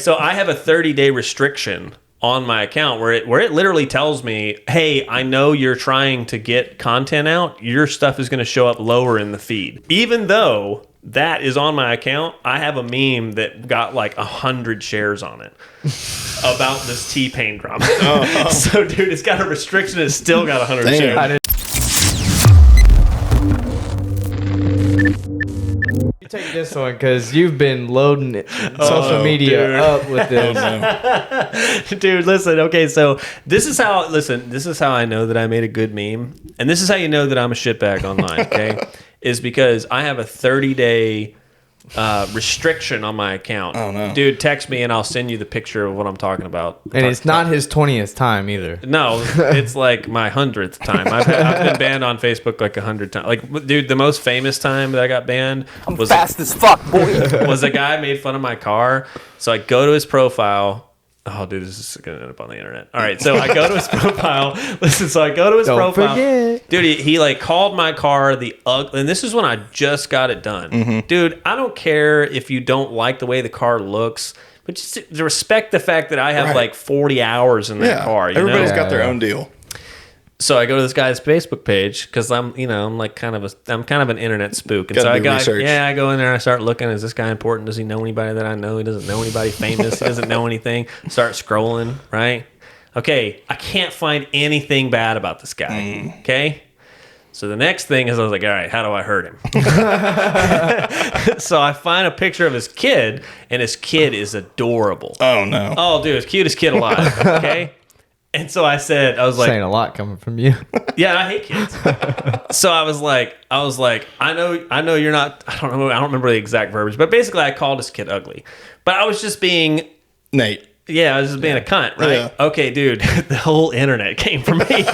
so I have a 30-day restriction on my account where it literally tells me, hey, I know you're trying to get content out. Your stuff is going to show up lower in the feed. Even though that is on my account, I have a meme that got like 100 shares on it about this T-Pain drama. Oh. So, dude, it's got a restriction. It's still got 100 shares. Take this one because you've been loading social media up with this. Dude, listen. Okay, so this is how I know that I made a good meme, and this is how you know that I'm a shitbag online. Okay, is because I have a 30-day restriction on my account. Oh no, dude, text me and I'll send you the picture of what I'm talking about. And it's not his 20th time either. No, it's like my 100th time. I've been banned on Facebook like 100 times. Like, dude, the most famous time that I got banned was fast as fuck, boy. Was a guy made fun of my car. So I go to his profile. Oh, dude, this is going to end up on the internet. All right, so I go to his profile. Listen, so I go to his profile. Forget. Dude, he like called my car the ugly, and this is when I just got it done. Mm-hmm. Dude, I don't care if you don't like the way the car looks, but just respect the fact that I have like 40 hours in that car. Everybody's got their own deal. So I go to this guy's Facebook page because I'm kind of an internet spook, and so I go in there and I start looking. Is this guy important? Does he know anybody that I know? He doesn't know anybody famous. He doesn't know anything. Start scrolling, right? Okay, I can't find anything bad about this guy. Okay, so the next thing is I was like, all right, how do I hurt him? So I find a picture of his kid, and his kid is adorable. Oh no! Oh, dude, it's cutest kid alive. Okay. And so I was like, saying a lot coming from you. Yeah, I hate kids. So I was like, I know you're not. I don't remember the exact verbiage, but basically I called this kid ugly. But I was just being Nate. Yeah, I was just being a cunt, right? Yeah. Okay, dude, the whole internet came for me.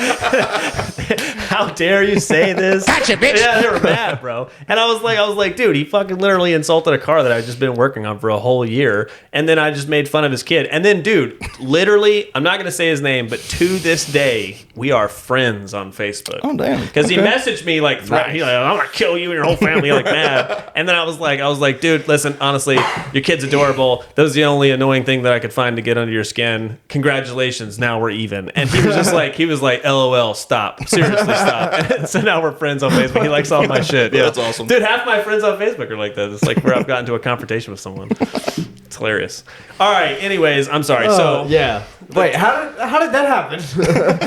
How dare you say this? Gotcha, bitch. Yeah, they were mad, bro. And I was like, dude, he fucking literally insulted a car that I've just been working on for a whole year. And then I just made fun of his kid. And then, dude, literally, I'm not going to say his name, but to this day, we are friends on Facebook. Oh, damn. Because he messaged me like, he's like, I'm going to kill you and your whole family, like mad. And then I was like, dude, listen, honestly, your kid's adorable. That was the only annoying thing that I could find to get under your skin. Congratulations, now we're even. And he was just like, LOL, stop. Seriously, stop. And so now we're friends on Facebook. He likes all my shit. Yeah, that's awesome. Dude, half my friends on Facebook are like that. It's like where I've gotten into a confrontation with someone. It's hilarious. All right, anyways, I'm sorry. Yeah. Wait, how did that happen?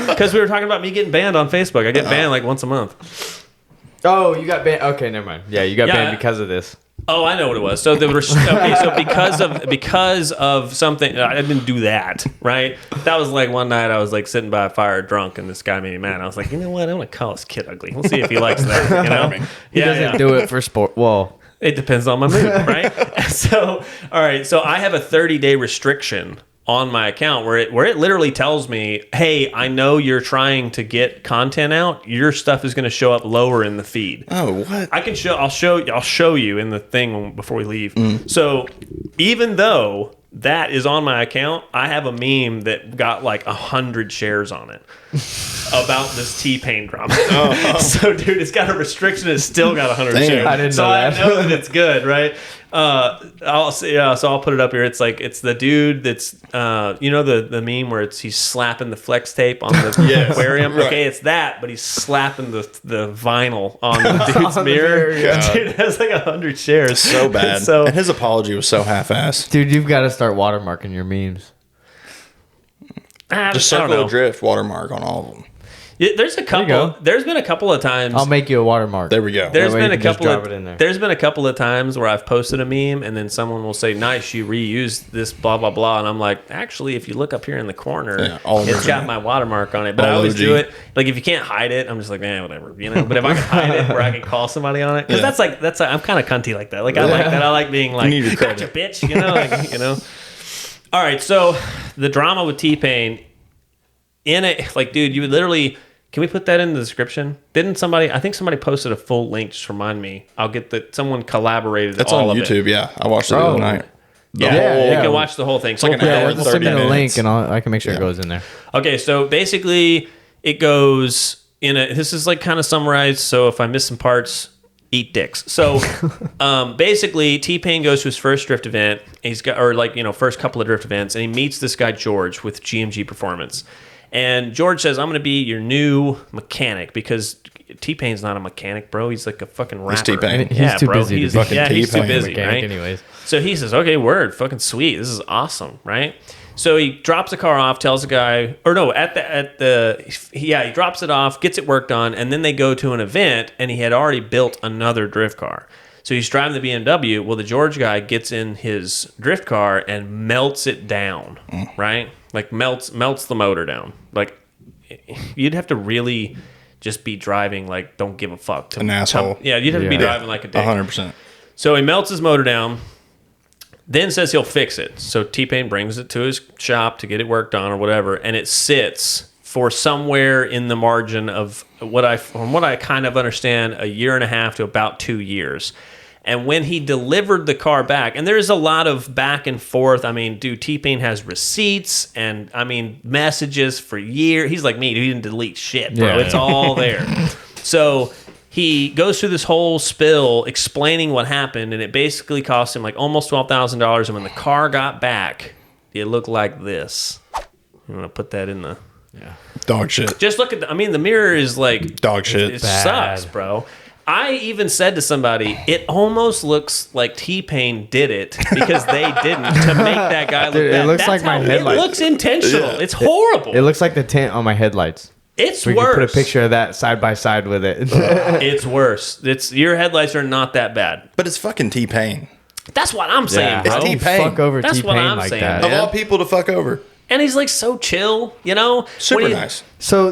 Because we were talking about me getting banned on Facebook. I get banned like once a month. Oh, you got banned. Okay, never mind. Yeah, you got banned because of this. Oh, I know what it was. So because of something, I didn't do that, right? That was like one night I was like sitting by a fire drunk, and this guy made me mad. I was like, you know what? I'm gonna call this kid ugly. We'll see if he likes that. You know, he doesn't do it for sport. Well, it depends on my mood, right? So, all right. So I have a 30-day restriction on my account where it literally tells me, hey, I know you're trying to get content out. Your stuff is going to show up lower in the feed. Oh, what? I'll show you in the thing before we leave. So even though that is on my account, I have a meme that got like 100 shares on it about this T-Pain drama. Oh. So, dude, it's got a restriction. It's still got 100 shares. I didn't know that. I know that it's good, right? I'll see. So I'll put it up here. It's like it's the dude that's the meme where he's slapping the flex tape on the aquarium. Right. Okay, it's that, but he's slapping the vinyl on the dude's mirror. Dude, it has like 100 shares. So bad. And his apology was so half-assed. Dude, you've got to start watermarking your memes. Just circle a drift watermark on all of them. Yeah, there's a couple. There's been a couple of times. I'll make you a watermark. There we go. There's been a couple of times where I've posted a meme and then someone will say, "Nice, you reused this blah blah blah," and I'm like, "Actually, if you look up here in the corner, it's got my watermark on it." But I always do it like if you can't hide it, I'm just like, whatever, you know. But if I can hide it, where I can call somebody on it, because I'm kind of cunty like that. Like I like that. I like being like, "Gotcha, bitch," you know, like you know. All right, so the drama with T-Pain in it, like, dude, you would literally. Can we put that in the description? I think somebody posted a full link. Just remind me. I'll get someone collaborated. That's all on YouTube. Yeah, I watched it the other night. You can watch the whole thing. It's like an hour and 30 send me minutes. the link, and I can make sure it goes in there. Okay, so basically, it goes this is like kind of summarized. So if I miss some parts, eat dicks. So basically, T-Pain goes to his first drift event. He's got, or like, first couple of drift events, and he meets this guy George with GMG Performance. And George says, "I'm going to be your new mechanic," because T-Pain's not a mechanic, bro. He's like a fucking rapper. He's T-Pain. He's too busy. He's fucking he's too T-Pain busy, mechanic right? anyways. So he says, "Okay, word, fucking sweet. This is awesome, right?" So he drops the car off, tells the guy, or no, he drops it off, gets it worked on, and then they go to an event, and he had already built another drift car. So he's driving the BMW. Well, the George guy gets in his drift car and melts it down, right? Like melts the motor down. Like you'd have to really just be driving like don't give a fuck. An asshole. You'd have to be driving like a dick. 100%. So he melts his motor down. Then says he'll fix it. So T-Pain brings it to his shop to get it worked on or whatever, and it sits for somewhere in the margin of from what I kind of understand, 1.5 to about 2 years. And when he delivered the car back, and there's a lot of back and forth. I mean, dude, T-Pain has receipts and messages for years. He's like me, dude, he didn't delete shit, bro. Yeah. It's all there. So he goes through this whole spill explaining what happened, and it basically cost him like almost $12,000. And when the car got back, it looked like this. I'm gonna put that in the Dog shit. Just look at the mirror is like Dog shit. It sucks, bro. I even said to somebody, it almost looks like T-Pain did it because they didn't to make that guy look bad. It looks like my headlights. It looks intentional. Yeah. It's horrible. It looks like the tint on my headlights. It's we worse. We could put a picture of that side by side with it. It's worse. Your headlights are not that bad. But it's fucking T-Pain. That's what I'm saying, bro. It's T-Pain. Fuck over That's T-Pain what I'm like saying, that. Of all people to fuck over. And he's like so chill, Super nice. So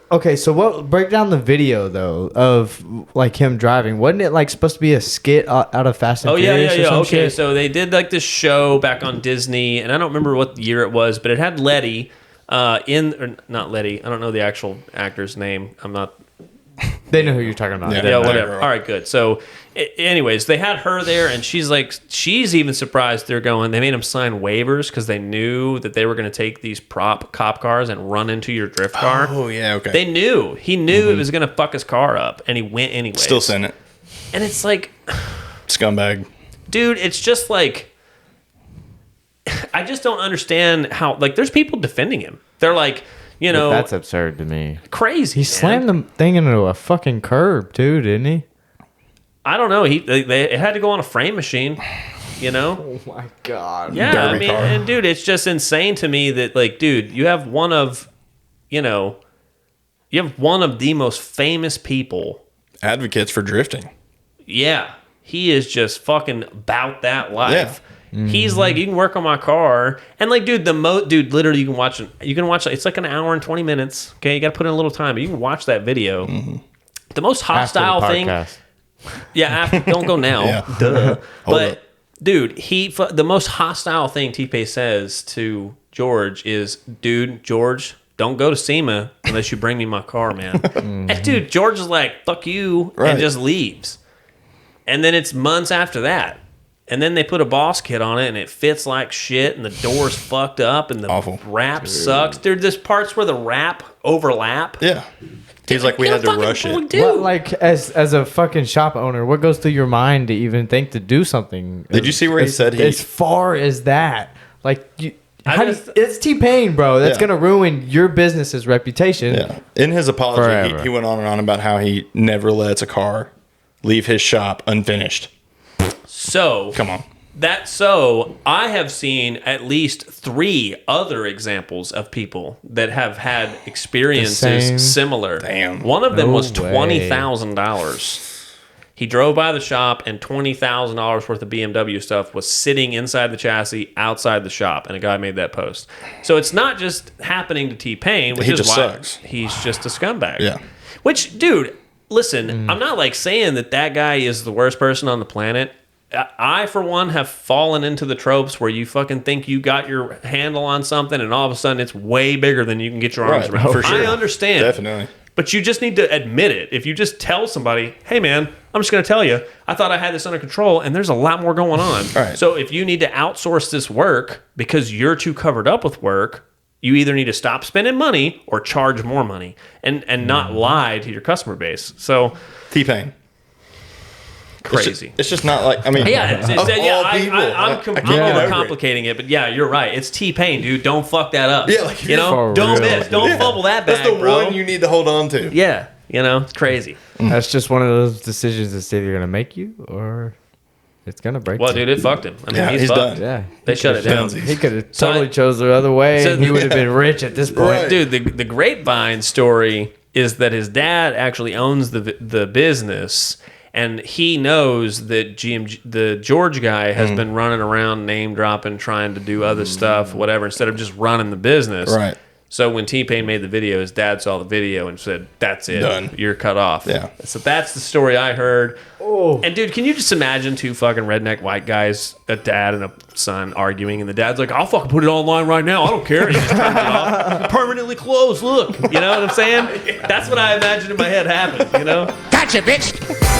okay, so what? Break down the video though of like him driving. Wasn't it like supposed to be a skit out of Fast and Furious? Yeah. Okay, shit? so they did like this show back on Disney, and I don't remember what year it was, but it had Letty not Letty. I don't know the actual actor's name. I'm not. They know who you're talking about. Yeah, whatever. All right, good. So, anyways, they had her there, and she's even surprised they made him sign waivers because they knew that they were going to take these prop cop cars and run into your drift car. Oh, yeah, okay. They knew. He knew it was going to fuck his car up, and he went anyway. Still sent it. And it's like... Scumbag. Dude, it's just like... I just don't understand how... Like, there's people defending him. They're like... But that's absurd to me. Crazy. He slammed the thing into a fucking curb too, didn't he? I don't know. It had to go on a frame machine. Oh my god. Yeah, Derby car. and dude, it's just insane to me that like, dude, you have one of the most famous people, advocates for drifting. Yeah, he is just fucking about that life. Yeah. He's like, you can work on my car, and like, dude, literally, you can watch. It's like an hour and 20 minutes. Okay, you got to put in a little time, but you can watch that video. The most hostile thing. Yeah, don't go now. Yeah. Duh. But up. dude, the most hostile thing T-Pain says to George is, dude, George, don't go to SEMA unless you bring me my car, man. And dude, George is like, fuck you, and just leaves. And then it's months after that. And then they put a boss kit on it, and it fits like shit, and the door's fucked up, and the wrap sucks. Dude, there's parts where the wrap overlap. Yeah. He's like, we had to rush it. What, like, as a fucking shop owner, what goes through your mind to even think to do something? Did you see where he said as far as that? Like, it's T-Pain, bro. That's going to ruin your business's reputation. Yeah. In his apology, he went on and on about how he never lets a car leave his shop unfinished. So come on. I have seen at least 3 other examples of people that have had experiences similar. Damn. One of them was $20,000. He drove by the shop, and $20,000 worth of BMW stuff was sitting inside the chassis outside the shop, and a guy made that post. So it's not just happening to T-Pain, which is why sucks. He's just a scumbag. Yeah. Which, dude, listen, I'm not like saying that guy is the worst person on the planet. I, for one, have fallen into the tropes where you fucking think you got your handle on something, and all of a sudden it's way bigger than you can get your arms around. For sure. I understand. Definitely. But you just need to admit it. If you just tell somebody, hey, man, I'm just going to tell you, I thought I had this under control, and there's a lot more going on. Right. So if you need to outsource this work because you're too covered up with work, you either need to stop spending money or charge more money and not lie to your customer base. So T-Pain. crazy. It's just not like, I mean, I'm overcomplicating it, but yeah, you're right. It's T-Pain, dude. Don't fuck that up. Yeah, like, don't miss. Don't fumble that bag, That's the one you need to hold on to. Yeah, it's crazy. That's just one of those decisions that's either gonna make you or it's gonna break. Well, dude, it fucked him. I mean, he's fucked. Done. Yeah, they shut it down. He could have totally chose the other way, and he would have been rich at this point. Right. Dude, the grapevine story is that his dad actually owns the business, and he knows that the George guy has been running around name dropping, trying to do other stuff, whatever, instead of just running the business. Right. So when T-Pain made the video, his dad saw the video and said, "That's it. Done. You're cut off." Yeah. So that's the story I heard. Oh. And dude, can you just imagine two fucking redneck white guys, a dad and a son, arguing, and the dad's like, "I'll fucking put it online right now. I don't care." He just turns it off. Permanently closed. Look. You know what I'm saying? That's what I imagined in my head happened. Gotcha, bitch.